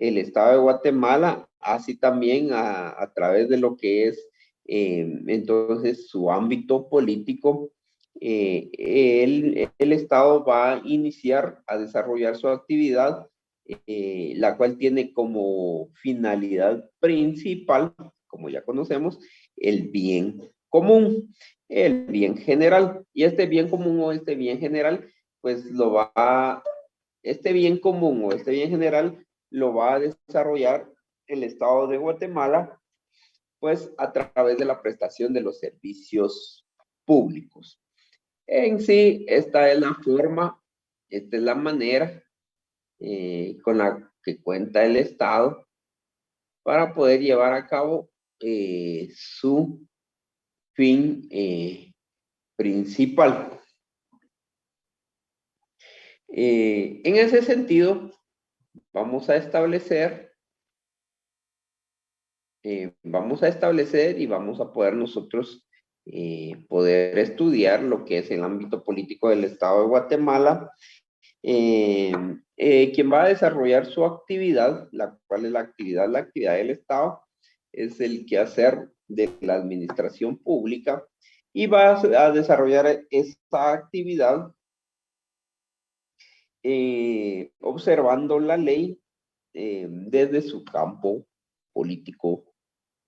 el Estado de Guatemala, así también a través de lo que es entonces su ámbito político. El Estado va a iniciar a desarrollar su actividad, la cual tiene como finalidad principal, como ya conocemos, el bien común, el bien general. Y este bien común o este bien general, pues este bien común o este bien general lo va a desarrollar el Estado de Guatemala, pues a través de la prestación de los servicios públicos. En sí, esta es la forma, esta es la manera con la que cuenta el Estado para poder llevar a cabo su fin principal. En ese sentido, vamos a establecer y vamos a poder nosotros poder estudiar lo que es el ámbito político del Estado de Guatemala. Quien va a desarrollar su actividad, la cual es la actividad del Estado, es el quehacer de la administración pública y va a desarrollar esa actividad observando la ley desde su campo político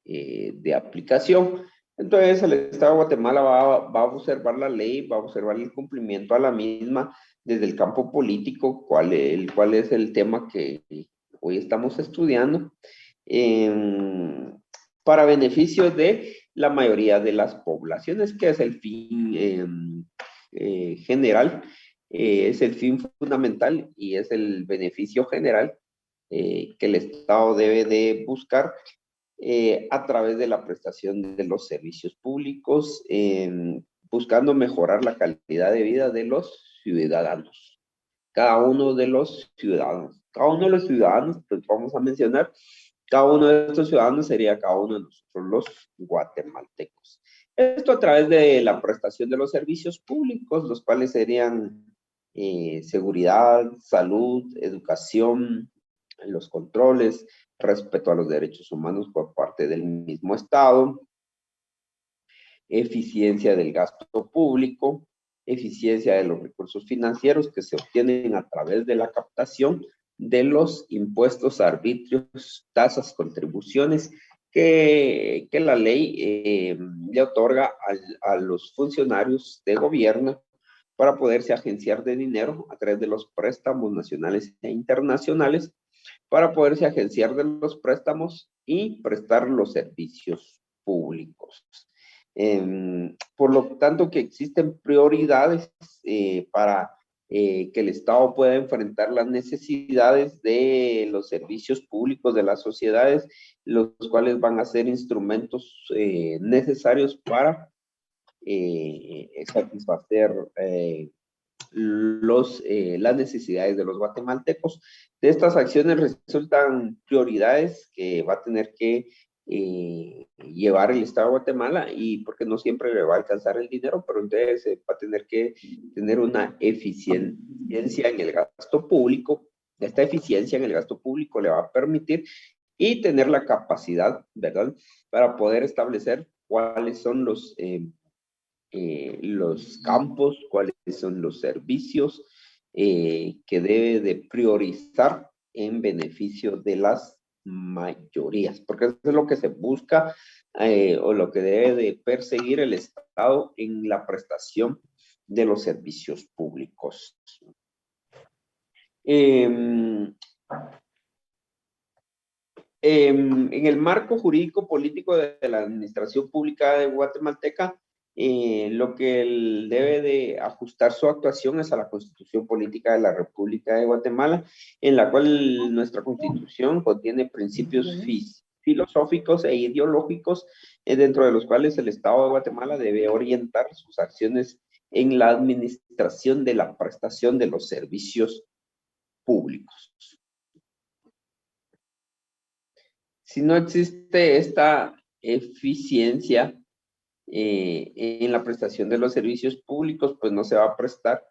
de aplicación. Entonces, el Estado de Guatemala va a observar la ley, va a observar el cumplimiento a la misma desde el campo político, cuál es el tema que hoy estamos estudiando, para beneficio de la mayoría de las poblaciones, que es el fin general, es el fin fundamental y es el beneficio general que el Estado debe de buscar a través de la prestación de los servicios públicos, buscando mejorar la calidad de vida de los ciudadanos. Cada uno de los ciudadanos. Cada uno de los ciudadanos, pues vamos a mencionar, cada uno de estos ciudadanos sería cada uno de nosotros los guatemaltecos. Esto a través de la prestación de los servicios públicos, los cuales serían seguridad, salud, educación, los controles, respeto a los derechos humanos por parte del mismo Estado, eficiencia del gasto público, eficiencia de los recursos financieros que se obtienen a través de la captación de los impuestos, arbitrios, tasas, contribuciones que la ley le otorga a los funcionarios de gobierno para poderse agenciar de dinero a través de los préstamos nacionales e internacionales, para poderse agenciar de los préstamos y prestar los servicios públicos. Por lo tanto, que existen prioridades para que el Estado pueda enfrentar las necesidades de los servicios públicos de las sociedades, los cuales van a ser instrumentos necesarios para satisfacer las necesidades de los guatemaltecos. De estas acciones resultan prioridades que va a tener que llevar el Estado de Guatemala, y porque no siempre le va a alcanzar el dinero, pero entonces va a tener que tener una eficiencia en el gasto público. Esta eficiencia en el gasto público le va a permitir y tener la capacidad, ¿verdad?, para poder establecer cuáles son los campos, cuáles son los servicios que debe de priorizar en beneficio de las mayorías, porque eso es lo que se busca o lo que debe de perseguir el Estado en la prestación de los servicios públicos. En el marco jurídico político de la administración pública de guatemalteca, lo que él debe de ajustar su actuación es a la Constitución Política de la República de Guatemala, en la cual nuestra Constitución contiene principios filosóficos e ideológicos, dentro de los cuales el Estado de Guatemala debe orientar sus acciones en la administración de la prestación de los servicios públicos. Si no existe esta eficiencia en la prestación de los servicios públicos, pues no se va a prestar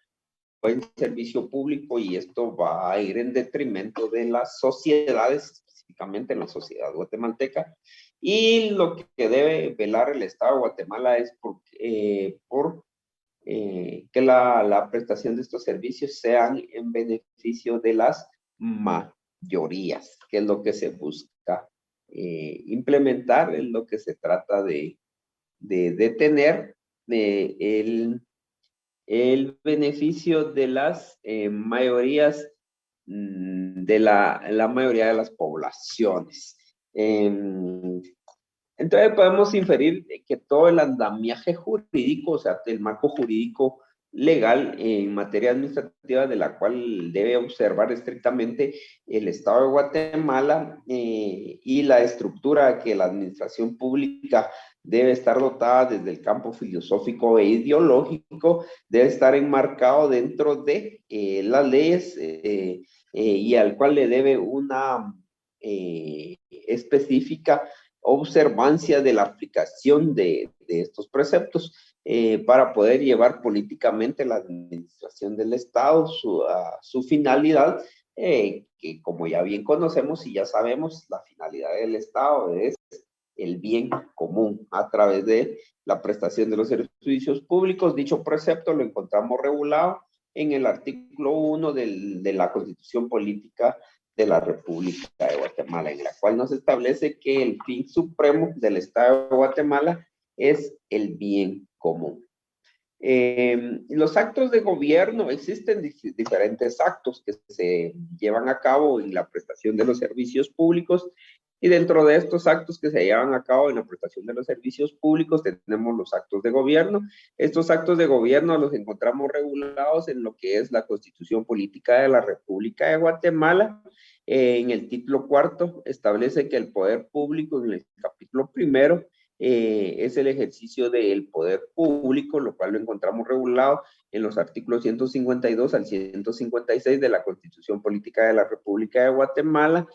buen servicio público y esto va a ir en detrimento de las sociedades, específicamente la sociedad guatemalteca. Y lo que debe velar el Estado de Guatemala es por que la prestación de estos servicios sean en beneficio de las mayorías, que es lo que se busca implementar, es lo que se trata de tener el beneficio de las mayorías, de la mayoría de las poblaciones. Entonces podemos inferir que todo el andamiaje jurídico, o sea, el marco jurídico legal en materia administrativa de la cual debe observar estrictamente el Estado de Guatemala y la estructura que la administración pública debe estar dotada desde el campo filosófico e ideológico, debe estar enmarcado dentro de las leyes y al cual le debe una específica observancia de la aplicación de estos preceptos para poder llevar políticamente la administración del Estado a su finalidad, que como ya bien conocemos y ya sabemos, la finalidad del Estado es el bien común a través de la prestación de los servicios públicos. Dicho precepto lo encontramos regulado en el artículo 1 de la Constitución Política de la República de Guatemala, en la cual nos establece que el fin supremo del Estado de Guatemala es el bien común. Los actos de gobierno, existen diferentes actos que se llevan a cabo en la prestación de los servicios públicos, y dentro de estos actos que se llevan a cabo en la prestación de los servicios públicos tenemos los actos de gobierno. Estos actos de gobierno los encontramos regulados en lo que es la Constitución Política de la República de Guatemala. En el título cuarto establece que el poder público, en el capítulo primero, es el ejercicio del poder público, lo cual lo encontramos regulado en los artículos 152 al 156 de la Constitución Política de la República de Guatemala,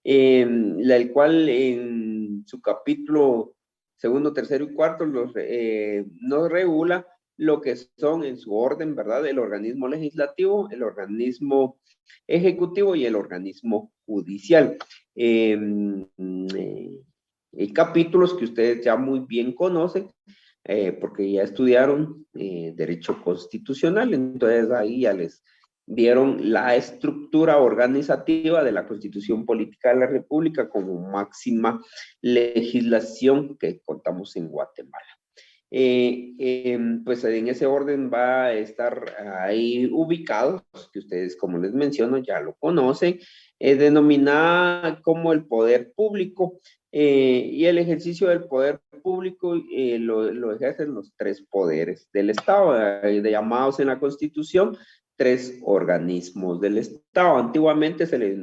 el cual en su capítulo segundo, tercero y cuarto nos regula lo que son en su orden, ¿verdad? El organismo legislativo, el organismo ejecutivo y el organismo judicial. Capítulos que ustedes ya muy bien conocen, porque ya estudiaron Derecho Constitucional, entonces ahí ya les vieron la estructura organizativa de la Constitución Política de la República como máxima legislación que contamos en Guatemala. Pues en ese orden va a estar ahí ubicados, que ustedes, como les menciono, ya lo conocen, denominada como el poder público, y el ejercicio del poder público lo ejercen los tres poderes del Estado, llamados en la Constitución tres organismos del Estado. Antiguamente se le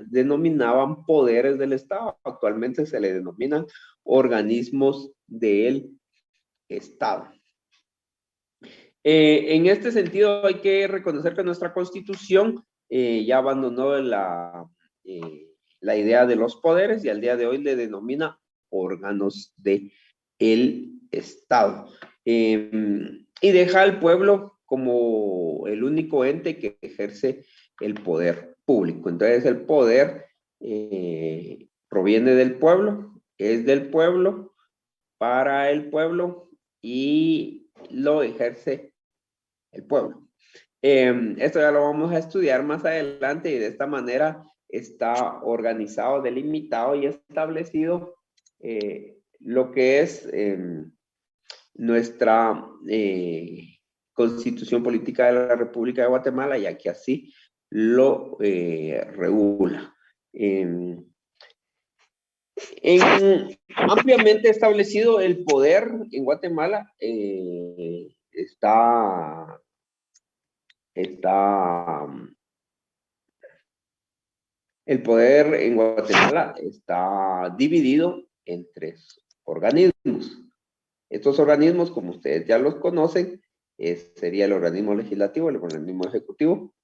denominaban poderes del Estado, actualmente se le denominan organismos del Estado. En este sentido, hay que reconocer que nuestra Constitución ya abandonó la idea de los poderes y al día de hoy le denomina órganos del Estado. Y deja al pueblo como el único ente que ejerce el poder público. Entonces, el poder proviene del pueblo, es del pueblo, para el pueblo y lo ejerce el pueblo. Esto ya lo vamos a estudiar más adelante y de esta manera está organizado, delimitado y establecido lo que es nuestra Constitución Política de la República de Guatemala, ya que así lo regula. Ampliamente establecido el poder en Guatemala, el poder en Guatemala está dividido en tres organismos. Estos organismos, como ustedes ya los conocen, sería el organismo legislativo, el organismo ejecutivo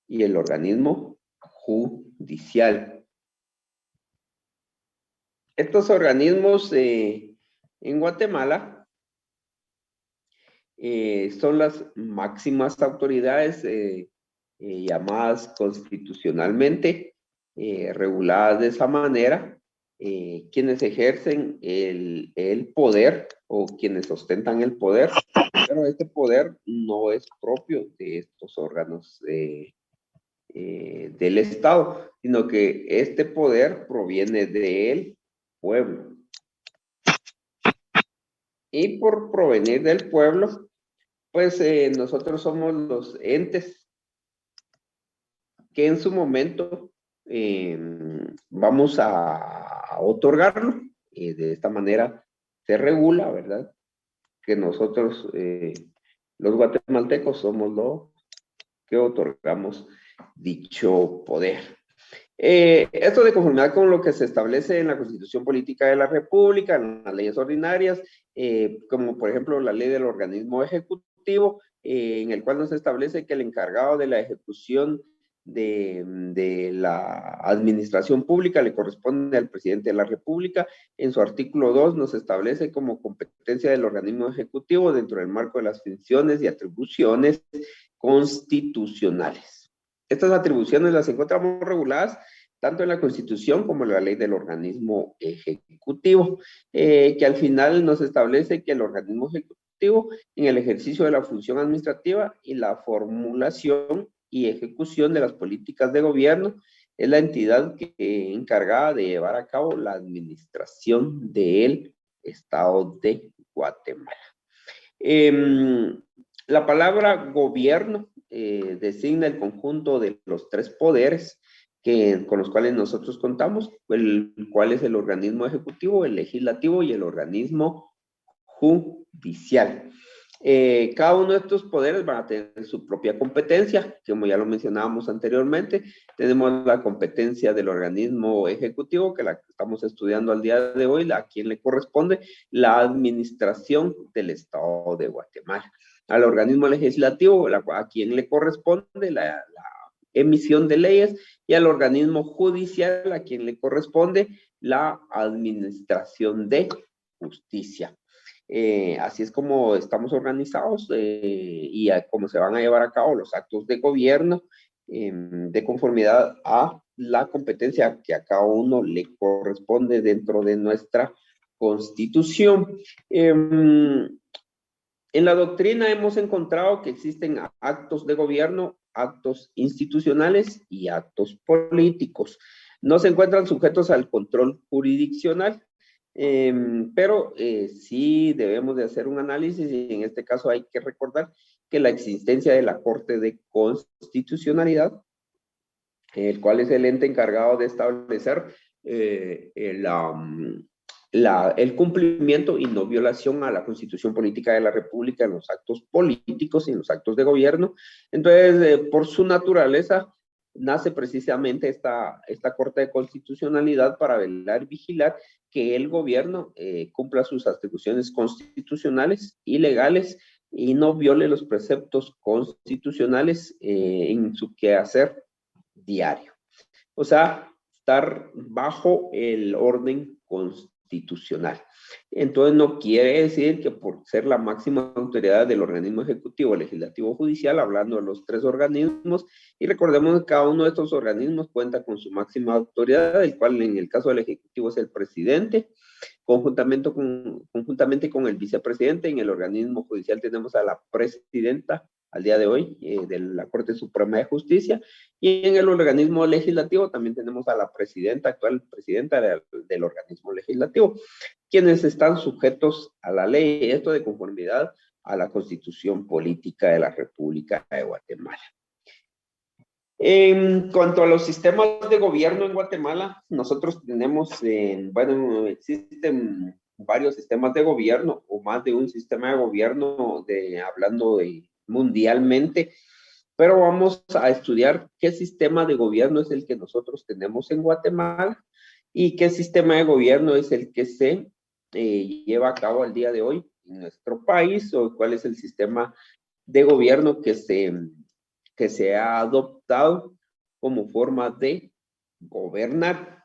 y el organismo judicial. Estos organismos en Guatemala son las máximas autoridades llamadas constitucionalmente, reguladas de esa manera, quienes ejercen el poder o quienes ostentan el poder, pero este poder no es propio de estos órganos del Estado, sino que este poder proviene del pueblo. Y por provenir del pueblo, pues nosotros somos los entes que en su momento vamos a otorgarlo. De esta manera se regula, ¿verdad? Que nosotros, los guatemaltecos, somos los que otorgamos dicho poder. Esto de conformidad con lo que se establece en la Constitución Política de la República, en las leyes ordinarias, como por ejemplo la ley del organismo ejecutivo, en el cual nos establece que el encargado de la ejecución de la administración pública le corresponde al presidente de la República. En su artículo 2 nos establece como competencia del organismo ejecutivo dentro del marco de las funciones y atribuciones constitucionales. Estas atribuciones las encontramos reguladas tanto en la Constitución como en la ley del organismo ejecutivo, que al final nos establece que el organismo ejecutivo, en el ejercicio de la función administrativa y la formulación y ejecución de las políticas de gobierno, es la entidad encargada de llevar a cabo la administración del Estado de Guatemala. La palabra gobierno designa el conjunto de los tres poderes con los cuales nosotros contamos, el cual es el organismo ejecutivo, el legislativo y el organismo judicial. Cada uno de estos poderes van a tener su propia competencia, como ya lo mencionábamos anteriormente. Tenemos la competencia del organismo ejecutivo, que la estamos estudiando al día de hoy, a quien le corresponde la administración del Estado de Guatemala. Al organismo legislativo, a quien le corresponde la emisión de leyes, y al organismo judicial, a quien le corresponde la administración de justicia. Así es como estamos organizados y cómo se van a llevar a cabo los actos de gobierno de conformidad a la competencia que a cada uno le corresponde dentro de nuestra Constitución. En la doctrina hemos encontrado que existen actos de gobierno, actos institucionales y actos políticos. No se encuentran sujetos al control jurisdiccional. Pero sí debemos de hacer un análisis y en este caso hay que recordar que la existencia de la Corte de Constitucionalidad, el cual es el ente encargado de establecer el cumplimiento y no violación a la Constitución Política de la República en los actos políticos y en los actos de gobierno. Entonces, por su naturaleza, nace precisamente esta Corte de Constitucionalidad para velar y vigilar que el gobierno cumpla sus atribuciones constitucionales y legales y no viole los preceptos constitucionales en su quehacer diario. O sea, estar bajo el orden constitucional. Entonces, no quiere decir que por ser la máxima autoridad del organismo ejecutivo, legislativo, judicial, hablando de los tres organismos, y recordemos que cada uno de estos organismos cuenta con su máxima autoridad, el cual en el caso del ejecutivo es el presidente, conjuntamente con el vicepresidente. En el organismo judicial tenemos a la presidenta al día de hoy de la Corte Suprema de Justicia, y en el organismo legislativo también tenemos a la presidenta, actual presidenta del organismo legislativo, quienes están sujetos a la ley, esto de conformidad a la Constitución Política de la República de Guatemala. En cuanto a los sistemas de gobierno en Guatemala, nosotros tenemos, bueno, existen varios sistemas de gobierno o más de un sistema de gobierno hablando mundialmente, pero vamos a estudiar qué sistema de gobierno es el que nosotros tenemos en Guatemala y qué sistema de gobierno es el que se lleva a cabo al día de hoy en nuestro país, o cuál es el sistema de gobierno que se ha adoptado como forma de gobernar.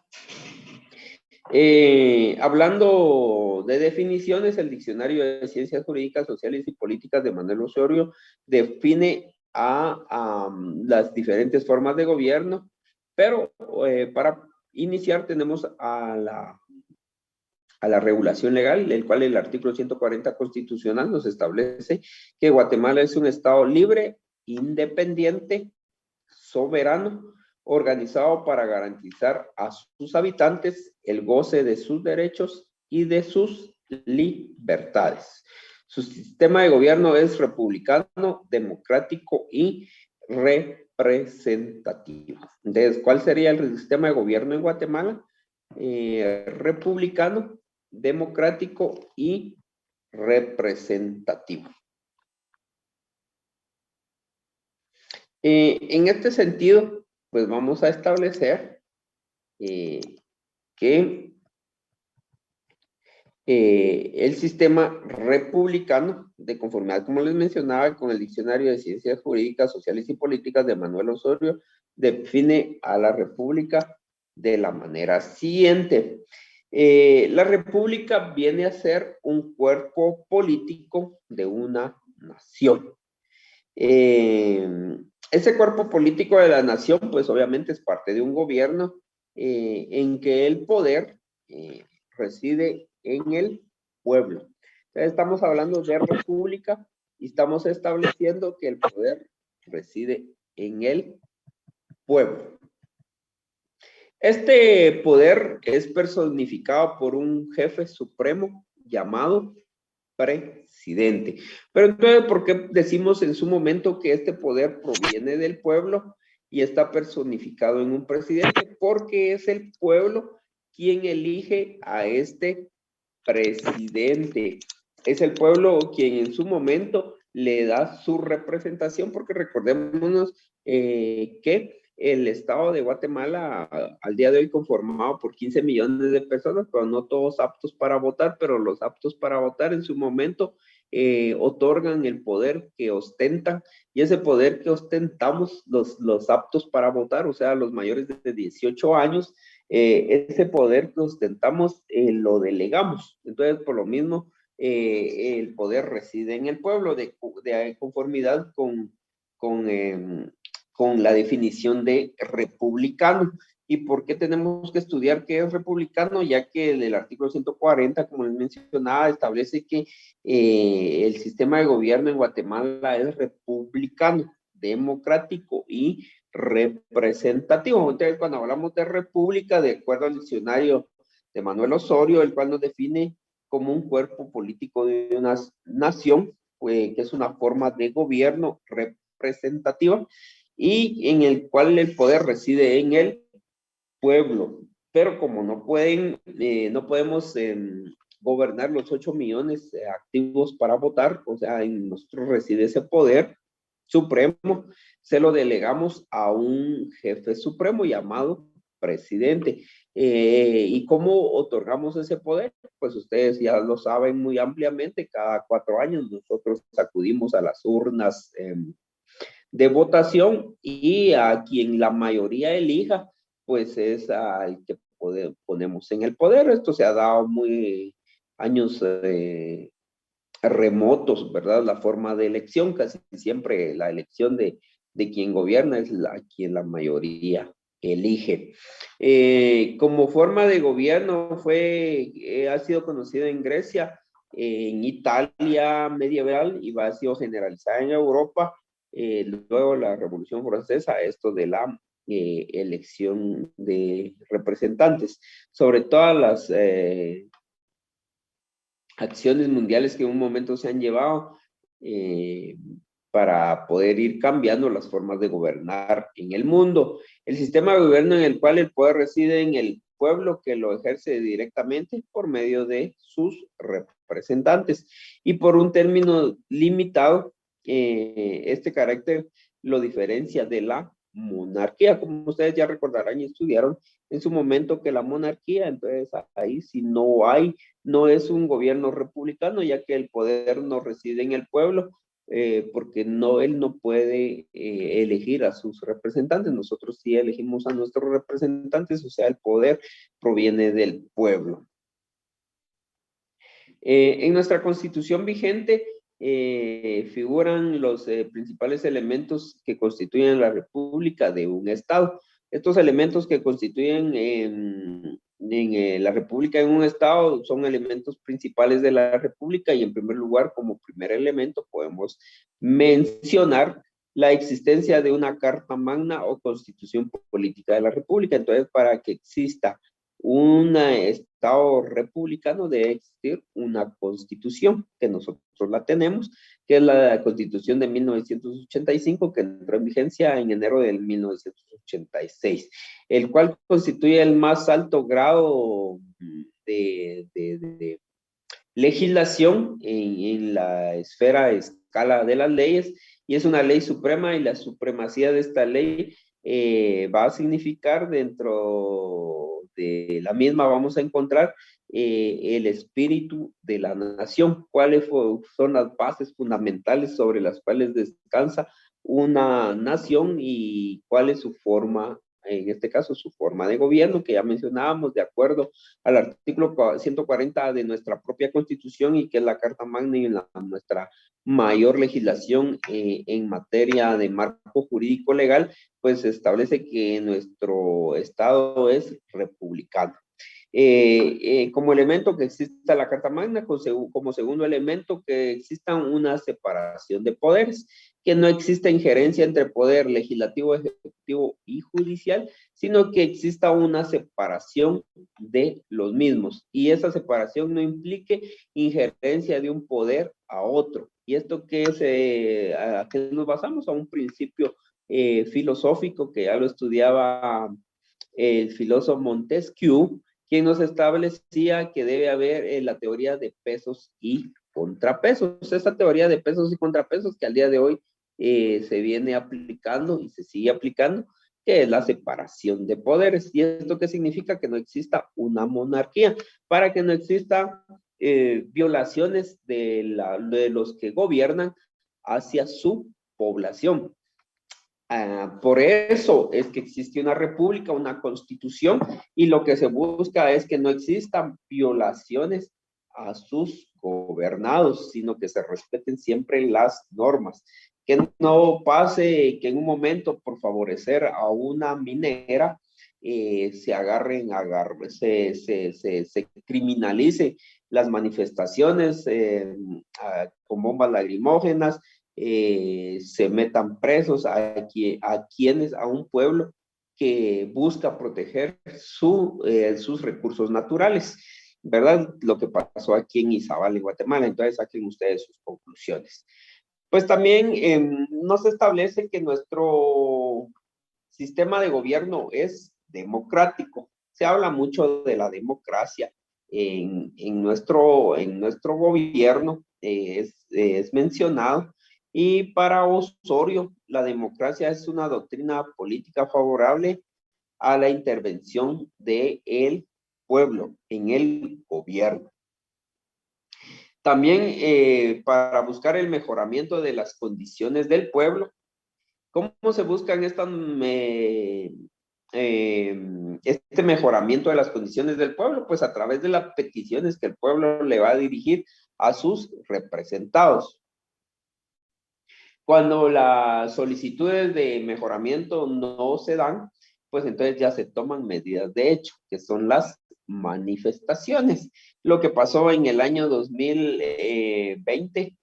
Hablando de definiciones, el Diccionario de Ciencias Jurídicas, Sociales y Políticas de Manuel Osorio define a las diferentes formas de gobierno, pero para iniciar tenemos a la regulación legal, el cual el artículo 140 constitucional nos establece que Guatemala es un estado libre, independiente, soberano, organizado para garantizar a sus habitantes el goce de sus derechos y de sus libertades. Su sistema de gobierno es republicano, democrático y representativo. Entonces, ¿cuál sería el sistema de gobierno en Guatemala? Republicano, democrático y representativo. En este sentido, pues vamos a establecer que el sistema republicano, de conformidad, como les mencionaba, con el Diccionario de Ciencias Jurídicas, Sociales y Políticas de Manuel Osorio, define a la república de la manera siguiente. La república viene a ser un cuerpo político de una nación. Ese cuerpo político de la nación, pues obviamente es parte de un gobierno en que el poder reside en el pueblo. Entonces estamos hablando de república y estamos estableciendo que el poder reside en el pueblo. Este poder es personificado por un jefe supremo llamado presidente. Pero entonces, ¿por qué decimos en su momento que este poder proviene del pueblo y está personificado en un presidente? Porque es el pueblo quien elige a este presidente. Es el pueblo quien en su momento le da su representación, porque recordémonos que el estado de Guatemala al día de hoy conformado por 15 millones de personas, pero no todos aptos para votar, pero los aptos para votar en su momento otorgan el poder que ostentan, y ese poder que ostentamos los aptos para votar, o sea, los mayores de 18 años, ese poder que ostentamos lo delegamos. Entonces, por lo mismo, el poder reside en el pueblo de conformidad con la definición de republicano. ¿Y por qué tenemos que estudiar qué es republicano? Ya que el artículo 140, como les mencionaba, establece que el sistema de gobierno en Guatemala es republicano, democrático y representativo. Entonces, cuando hablamos de república, de acuerdo al diccionario de Manuel Osorio, el cual nos define como un cuerpo político de una nación, que es una forma de gobierno representativa y en el cual el poder reside en el pueblo. Pero como no podemos gobernar los 8 millones activos para votar, o sea, en nosotros reside ese poder supremo, se lo delegamos a un jefe supremo llamado presidente. ¿Y cómo otorgamos ese poder? Pues ustedes ya lo saben muy ampliamente, cada 4 años nosotros acudimos a las urnas de votación y a quien la mayoría elija, pues es al que ponemos en el poder. Esto se ha dado muy años remotos, ¿verdad? La forma de elección, casi siempre la elección de quien gobierna es quien la mayoría elige. Como forma de gobierno ha sido conocida en Grecia, en Italia medieval y ha sido generalizada en Europa. Luego la Revolución Francesa, esto de la elección de representantes. Sobre todas las acciones mundiales que en un momento se han llevado para poder ir cambiando las formas de gobernar en el mundo. El sistema de gobierno en el cual el poder reside en el pueblo que lo ejerce directamente por medio de sus representantes y por un término limitado, este carácter lo diferencia de la monarquía, como ustedes ya recordarán y estudiaron en su momento que la monarquía, entonces ahí si no es un gobierno republicano, ya que el poder no reside en el pueblo, porque él no puede elegir a sus representantes. Nosotros sí elegimos a nuestros representantes, o sea, el poder proviene del pueblo. En nuestra constitución vigente figuran los principales elementos que constituyen la república de un estado. Estos elementos que constituyen la república en un estado son elementos principales de la república, y en primer lugar, como primer elemento, podemos mencionar la existencia de una carta magna o constitución política de la república. Entonces, para que exista un Estado republicano debe existir una constitución, que nosotros la tenemos, que es la Constitución de 1985, que entró en vigencia en enero del 1986, el cual constituye el más alto grado de legislación en la escala de las leyes, y es una ley suprema, y la supremacía de esta ley va a significar dentro de la misma vamos a encontrar el espíritu de la nación, cuáles son las bases fundamentales sobre las cuales descansa una nación y cuál es su forma, en este caso su forma de gobierno, que ya mencionábamos, de acuerdo al artículo 140 de nuestra propia Constitución, y que es la Carta Magna y nuestra mayor legislación en materia de marco jurídico legal, pues establece que nuestro Estado es republicano. Como elemento que exista la Carta Magna, como segundo elemento que exista una separación de poderes, que no exista injerencia entre poder legislativo, ejecutivo y judicial, sino que exista una separación de los mismos, y esa separación no implique injerencia de un poder a otro. ¿Y esto qué es? ¿A qué nos basamos? A un principio filosófico que ya lo estudiaba el filósofo Montesquieu, quien nos establecía que debe haber la teoría de pesos y contrapesos. Esa teoría de pesos y contrapesos que al día de hoy se viene aplicando y se sigue aplicando, que es la separación de poderes. ¿Y esto qué significa? Que no exista una monarquía, para que no exista violaciones de los que gobiernan hacia su población. Por eso es que existe una república, una constitución, y lo que se busca es que no existan violaciones a sus gobernados, sino que se respeten siempre las normas. Que no pase que en un momento, por favorecer a una minera, se criminalice las manifestaciones con bombas lacrimógenas, se metan presos a un pueblo que busca proteger sus recursos naturales, ¿verdad? Lo que pasó aquí en Izabal, en Guatemala. Entonces saquen ustedes sus conclusiones. Pues también nos establece que nuestro sistema de gobierno es democrático. Se habla mucho de la democracia en nuestro gobierno, es mencionado. Y para Osorio, la democracia es una doctrina política favorable a la intervención del pueblo en el gobierno. También para buscar el mejoramiento de las condiciones del pueblo. ¿Cómo se buscan este mejoramiento de las condiciones del pueblo? Pues a través de las peticiones que el pueblo le va a dirigir a sus representados. Cuando las solicitudes de mejoramiento no se dan, pues entonces ya se toman medidas de hecho, que son las manifestaciones. Lo que pasó en el año 2020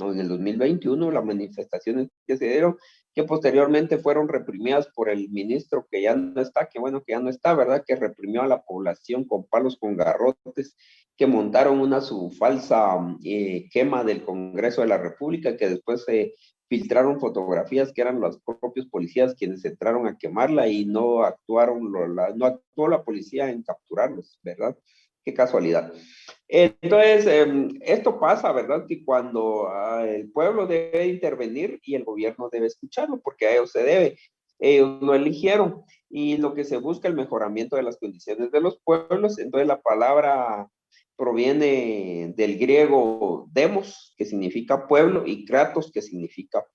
o en el 2021, las manifestaciones que se dieron, que posteriormente fueron reprimidas por el ministro que ya no está, que bueno que ya no está, ¿verdad? Que reprimió a la población con palos, con garrotes, que montaron su falsa quema del Congreso de la República, que después se filtraron fotografías que eran los propios policías quienes entraron a quemarla, y no no actuó la policía en capturarlos, ¿verdad? Qué casualidad. Entonces, esto pasa, ¿verdad? Que cuando el pueblo debe intervenir y el gobierno debe escucharlo, porque a ellos se debe. Ellos lo eligieron, y lo que se busca es el mejoramiento de las condiciones de los pueblos. Entonces, la palabra proviene del griego demos, que significa pueblo, y kratos, que significa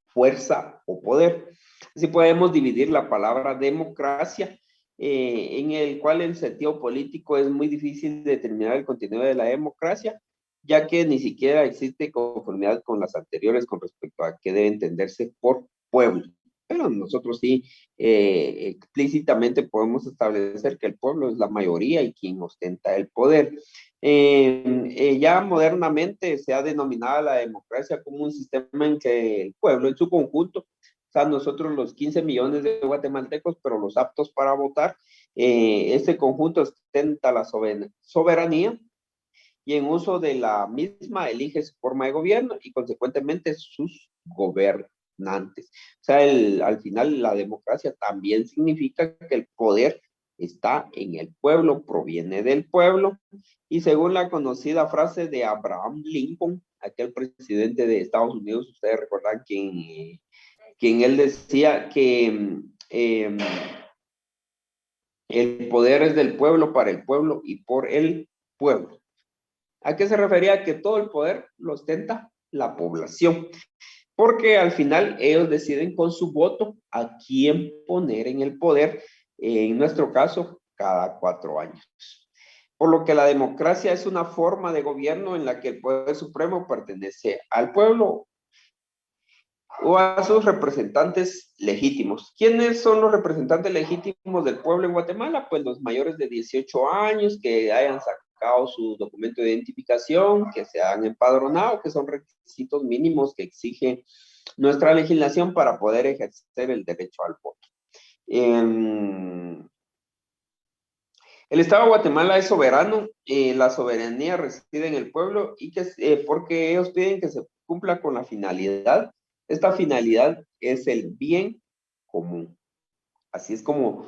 fuerza o poder. Así podemos dividir la palabra democracia, en el cual el sentido político es muy difícil determinar el contenido de la democracia, ya que ni siquiera existe conformidad con las anteriores con respecto a qué debe entenderse por pueblo. Pero nosotros sí explícitamente podemos establecer que el pueblo es la mayoría y quien ostenta el poder. Ya modernamente se ha denominado la democracia como un sistema en que el pueblo en su conjunto, o sea, nosotros los 15 millones de guatemaltecos, pero los aptos para votar, este conjunto ostenta la soberanía y en uso de la misma elige su forma de gobierno y consecuentemente sus gobernantes. O sea, al final la democracia también significa que el poder está en el pueblo, proviene del pueblo, y según la conocida frase de Abraham Lincoln, aquel presidente de Estados Unidos, ustedes recuerdan quien él decía que el poder es del pueblo, para el pueblo y por el pueblo. ¿A qué se refería? Que todo el poder lo ostenta la población, porque al final ellos deciden con su voto a quién poner en el poder, en nuestro caso, cada 4 años. Por lo que la democracia es una forma de gobierno en la que el poder supremo pertenece al pueblo o a sus representantes legítimos. ¿Quiénes son los representantes legítimos del pueblo en Guatemala? Pues los mayores de 18 años que hayan sacado su documento de identificación, que se han empadronado, que son requisitos mínimos que exige nuestra legislación para poder ejercer el derecho al voto. El Estado de Guatemala es soberano, la soberanía reside en el pueblo y porque ellos piden que se cumpla con la finalidad. Esta finalidad es el bien común. Así es como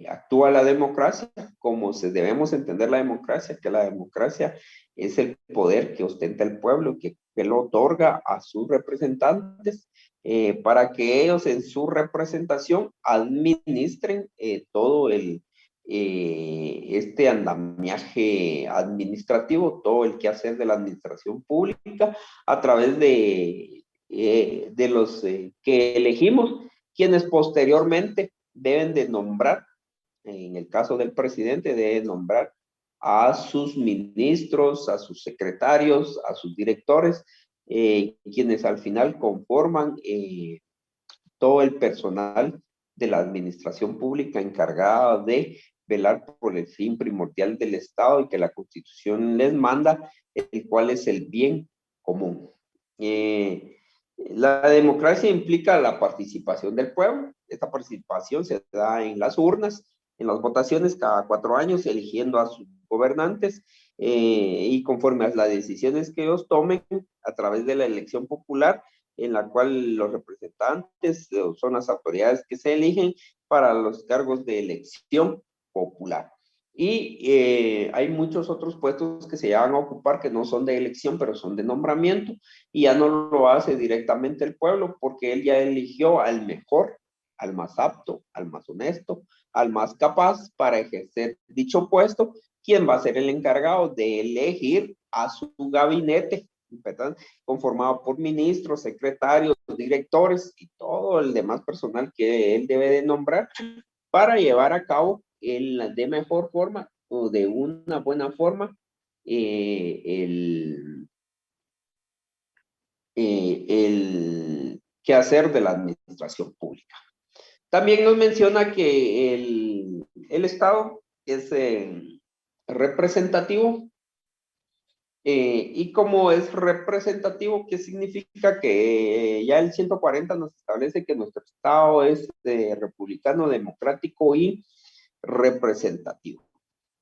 actúa la democracia, como debemos entender la democracia, que la democracia es el poder que ostenta el pueblo, que lo otorga a sus representantes para que ellos en su representación administren todo este andamiaje administrativo, todo el quehacer de la administración pública a través de los que elegimos, quienes posteriormente deben de nombrar, en el caso del presidente, debe nombrar a sus ministros, a sus secretarios, a sus directores, quienes al final conforman todo el personal de la administración pública encargada de velar por el fin primordial del Estado y que la Constitución les manda, el cual es el bien común. La democracia implica la participación del pueblo. Esta participación se da en las urnas, en las votaciones cada 4 años, eligiendo a sus gobernantes y conforme a las decisiones que ellos tomen a través de la elección popular, en la cual los representantes son las autoridades que se eligen para los cargos de elección popular. Y hay muchos otros puestos que se van a ocupar que no son de elección, pero son de nombramiento, y ya no lo hace directamente el pueblo porque él ya eligió al mejor, al más apto, al más honesto, al más capaz para ejercer dicho puesto, quien va a ser el encargado de elegir a su gabinete, ¿verdad? Conformado por ministros, secretarios, directores y todo el demás personal que él debe de nombrar para llevar a cabo de mejor forma o de una buena forma el quehacer de la administración pública. También nos menciona que el Estado es representativo. Y como es representativo, ¿qué significa? Que ya el 140 nos establece que nuestro Estado es republicano, democrático y representativo.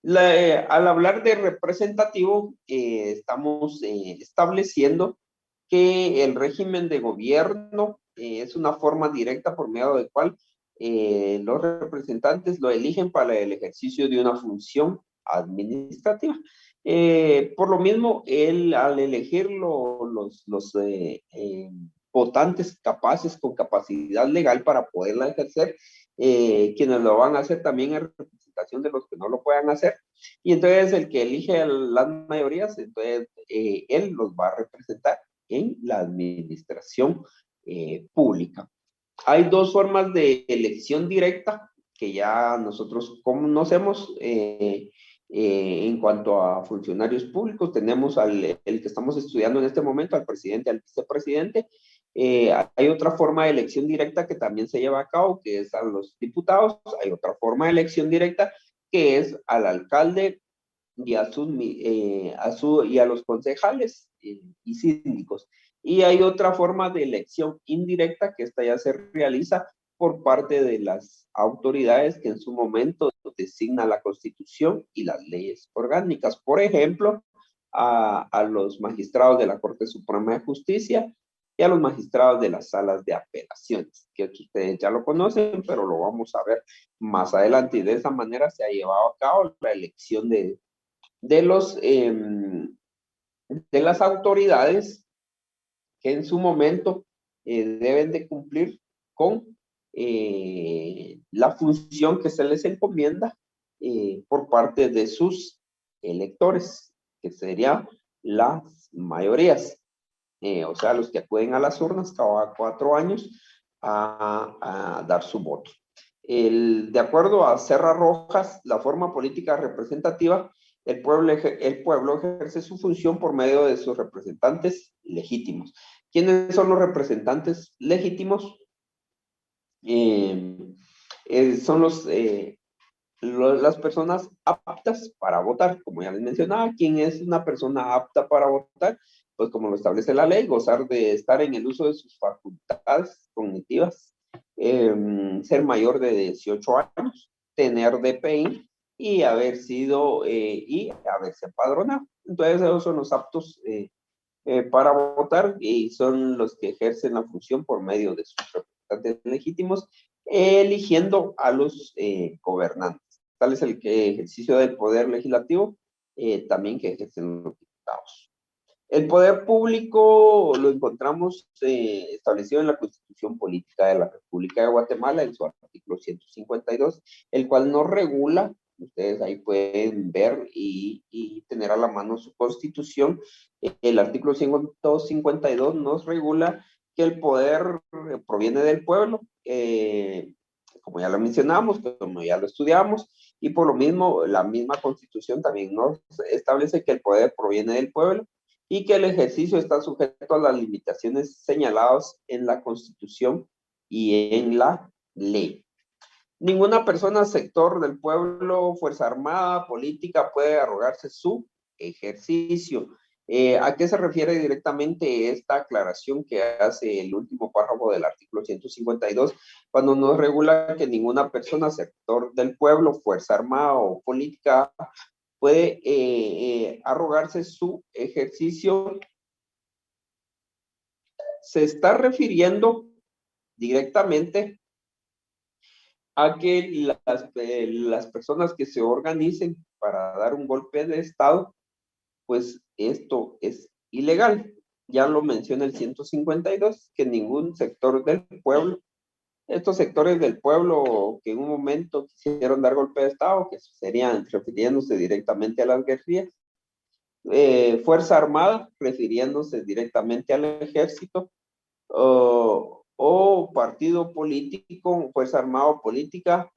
Al hablar de representativo, estamos estableciendo que el régimen de gobierno es una forma directa por medio de cual los representantes lo eligen para el ejercicio de una función administrativa. Por lo mismo, él al elegir los votantes capaces con capacidad legal para poderla ejercer, quienes lo van a hacer también es representación de los que no lo puedan hacer, y entonces el que elige a las mayorías, entonces él los va a representar en la administración pública. Hay dos formas de elección directa que ya nosotros conocemos en cuanto a funcionarios públicos. Tenemos el que estamos estudiando en este momento, al presidente, al vicepresidente. Hay otra forma de elección directa que también se lleva a cabo, que es a los diputados. Hay otra forma de elección directa que es al alcalde y a los concejales y síndicos. Y hay otra forma de elección indirecta que esta ya se realiza por parte de las autoridades que en su momento designa la Constitución y las leyes orgánicas. Por ejemplo, a los magistrados de la Corte Suprema de Justicia y a los magistrados de las salas de apelaciones, que ustedes ya lo conocen, pero lo vamos a ver más adelante. Y de esa manera se ha llevado a cabo la elección de las autoridades que en su momento deben de cumplir con la función que se les encomienda por parte de sus electores, que serían las mayorías, o sea, los que acuden a las urnas cada 4 años a dar su voto. De acuerdo a Serra Rojas, la forma política representativa, el pueblo ejerce su función por medio de sus representantes legítimos. ¿Quiénes son los representantes legítimos? Son las personas aptas para votar. Como ya les mencionaba, ¿quién es una persona apta para votar? Pues como lo establece la ley, gozar de estar en el uso de sus facultades cognitivas, ser mayor de 18 años, tener DPI y y haberse empadronado. Entonces esos son los aptos para votar y son los que ejercen la función por medio de sus representantes legítimos, eligiendo a los gobernantes. Tal es el ejercicio del poder legislativo, también que ejercen los diputados. El poder público lo encontramos establecido en la Constitución Política de la República de Guatemala, en su artículo 152, el cual nos regula. Ustedes ahí pueden ver y tener a la mano su constitución. El artículo 152 nos regula que el poder proviene del pueblo, como ya lo mencionamos, como ya lo estudiamos, y por lo mismo la misma constitución también nos establece que el poder proviene del pueblo y que el ejercicio está sujeto a las limitaciones señaladas en la Constitución y en la ley. Ninguna persona, sector del pueblo, fuerza armada, política, puede arrogarse su ejercicio. ¿A qué se refiere directamente esta aclaración que hace el último párrafo del artículo 152, cuando nos regula que ninguna persona, sector del pueblo, fuerza armada o política puede arrogarse su ejercicio? Se está refiriendo directamente a que las personas que se organicen para dar un golpe de Estado, pues esto es ilegal. Ya lo menciona el 152, que ningún sector del pueblo, estos sectores del pueblo que en un momento quisieron dar golpe de Estado, que serían refiriéndose directamente a las guerrillas, Fuerza Armada, refiriéndose directamente al ejército, o partido político, Fuerza Armada o política.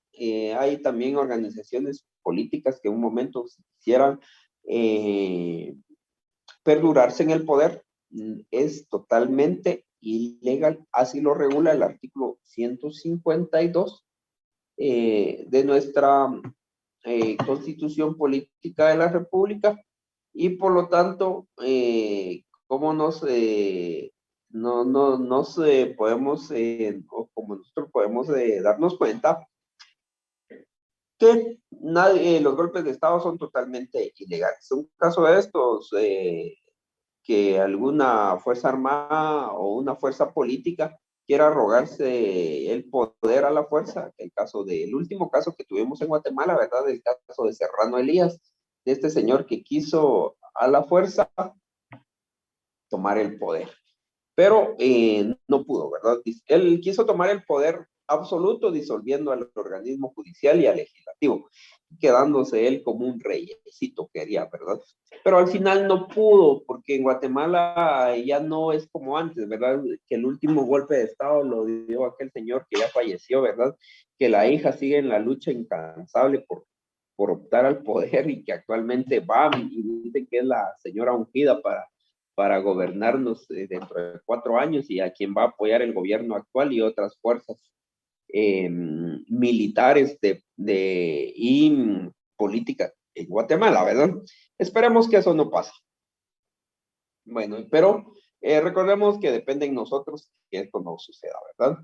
Hay también organizaciones políticas que en un momento quisieran perdurarse en el poder. Es totalmente ilegal, así lo regula el artículo 152 de nuestra Constitución Política de la República, y por lo tanto, ¿cómo nos podemos, o como nosotros podemos darnos cuenta que los golpes de Estado son totalmente ilegales? Un caso de estos, que alguna fuerza armada o una fuerza política quiera arrogarse el poder a la fuerza, el último caso que tuvimos en Guatemala, ¿verdad? El caso de Serrano Elías, de este señor que quiso a la fuerza tomar el poder, pero no pudo, ¿verdad? Él quiso tomar el poder absoluto, disolviendo al organismo judicial y al legislativo, quedándose él como un reyesito quería, ¿verdad? Pero al final no pudo, porque en Guatemala ya no es como antes, ¿verdad? Que el último golpe de Estado lo dio aquel señor que ya falleció, ¿verdad? Que la hija sigue en la lucha incansable por optar al poder y que actualmente va y dice que es la señora ungida para gobernarnos dentro de 4 años y a quien va a apoyar el gobierno actual y otras fuerzas militares y política en Guatemala, ¿verdad? Esperemos que eso no pase. Bueno, pero recordemos que depende en nosotros que esto no suceda, ¿verdad?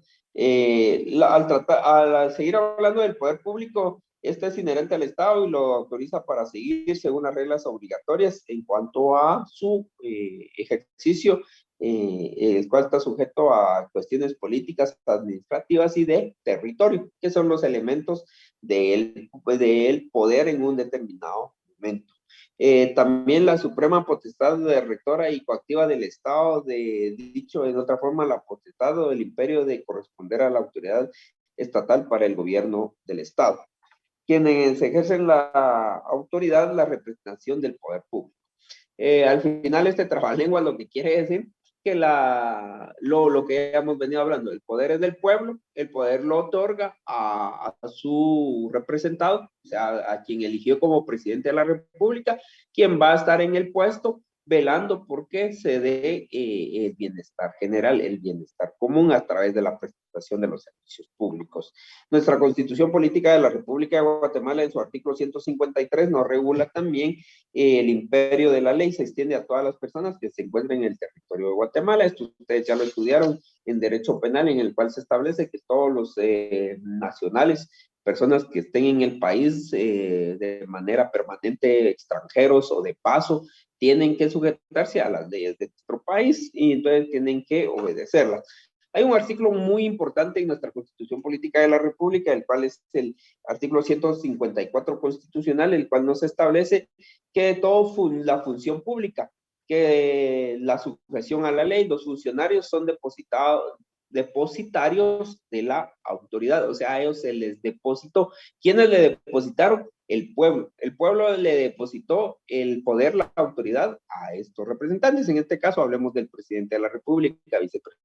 Al seguir hablando del poder público, este es inherente al Estado y lo autoriza para seguir según las reglas obligatorias en cuanto a su ejercicio, el cual está sujeto a cuestiones políticas, administrativas y de territorio, que son los elementos del poder en un determinado momento. También la suprema potestad de rectora y coactiva del Estado, dicho en otra forma, la potestad o el imperio de corresponder a la autoridad estatal para el gobierno del Estado, quienes ejercen la autoridad, la representación del poder público. Al final, este trabalengua lo que quiere decir que lo que hemos venido hablando, el poder es del pueblo, el poder lo otorga a su representado, o sea, a quien eligió como presidente de la República, quien va a estar en el puesto velando por que se dé el bienestar general, el bienestar común a través de la prestación de los servicios públicos. Nuestra Constitución Política de la República de Guatemala, en su artículo 153, nos regula también el imperio de la ley, se extiende a todas las personas que se encuentren en el territorio de Guatemala. Esto ustedes ya lo estudiaron en Derecho Penal, en el cual se establece que todos los nacionales, personas que estén en el país de manera permanente, extranjeros o de paso, tienen que sujetarse a las leyes de nuestro país y entonces tienen que obedecerlas. Hay un artículo muy importante en nuestra Constitución Política de la República, el cual es el artículo 154 constitucional, el cual nos establece que la función pública, que la sujeción a la ley, los funcionarios son depositarios de la autoridad, o sea, a ellos se les depositó. ¿Quiénes le depositaron? El pueblo. El pueblo le depositó el poder, la autoridad a estos representantes. En este caso, hablemos del presidente de la República, vicepresidente